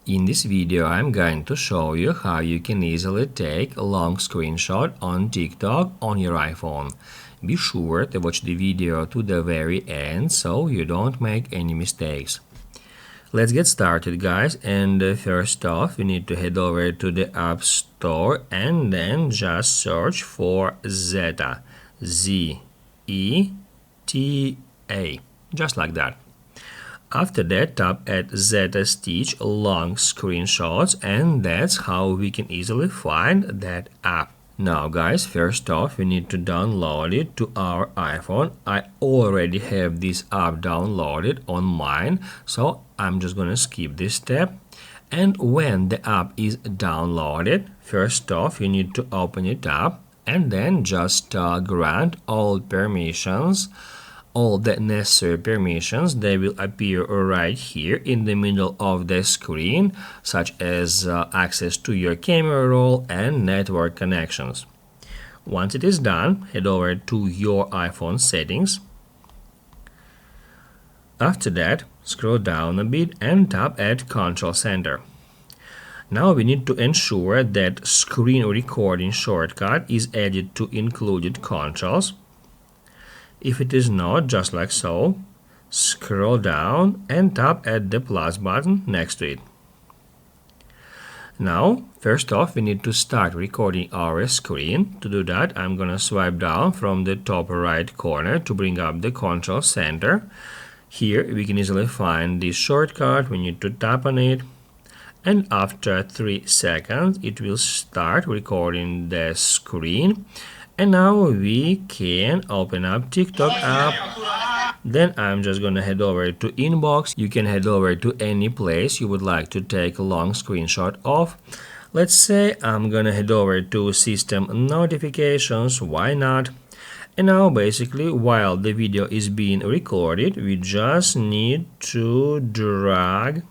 In this video, I'm going to show you how you can easily take a long screenshot on TikTok on your iPhone. Be sure to watch the video to the very end so you don't make any mistakes. Let's get started, guys, and first off we need to head over to the App Store and then just search for Zeta, Z-E-T-A, just like that. After that, tap at Zeta Stitch long screenshots, and that's how we can easily find that app. Now guys, first off we need to download it to our iPhone. I already have this app downloaded on mine, so I'm just gonna skip this step. And when the app is downloaded, first off you need to open it up and then just grant all permissions. All the necessary permissions, they will appear right here in the middle of the screen, such as access to your camera roll and network connections. Once it is done, head over to your iPhone settings. After that, scroll down a bit and tap at Control Center. Now we need to ensure that screen recording shortcut is added to included controls. If it is not, just like so, scroll down and tap at the plus button next to it. Now, first off, we need to start recording our screen. To do that, I'm gonna swipe down from the top right corner to bring up the control center. Here we can easily find this shortcut. We need to tap on it, and after 3 seconds it will start recording the screen. And now we can open up TikTok app. Then I'm just gonna head over to inbox. You can head over to any place you would like to take a long screenshot of. Let's say I'm gonna head over to system notifications, why not? And now basically while the video is being recorded, we just need to drag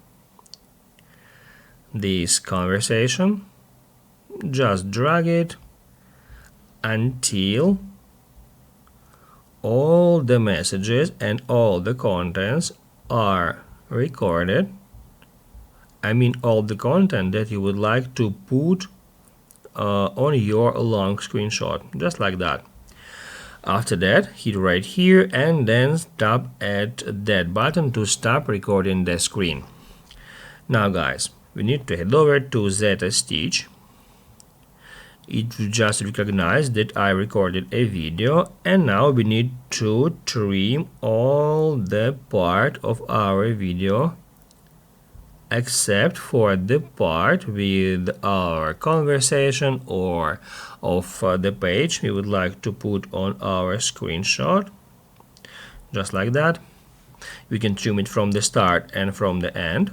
this conversation. Just drag it until all the messages and all the contents are recorded. I mean all the content that you would like to put on your long screenshot, just like that. After that, hit right here and then tap at that button to stop recording the screen. Now guys, we need to head over to Zeta Stitch. It will just recognize that I recorded a video, and now we need to trim all the part of our video except for the part with our conversation or of the page we would like to put on our screenshot, just like that. We can trim it from the start and from the end.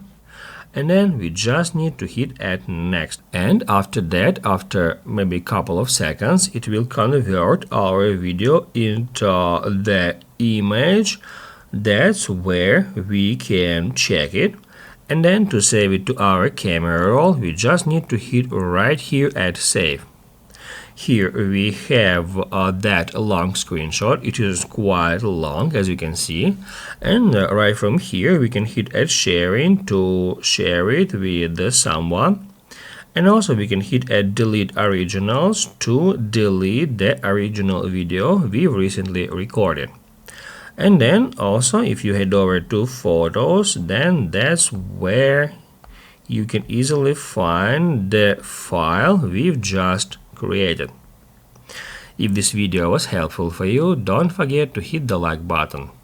And then we just need to hit at next, and after that, after maybe a couple of seconds, it will convert our video into the image. That's where we can check it, and then to save it to our camera roll we just need to hit right here at save. Here we have that long screenshot. It is quite long, as you can see, and right from here we can hit at sharing to share it with someone, and also we can hit at delete originals to delete the original video we recently recorded. And then also if you head over to photos, then that's where you can easily find the file we've just created. If this video was helpful for you, don't forget to hit the like button.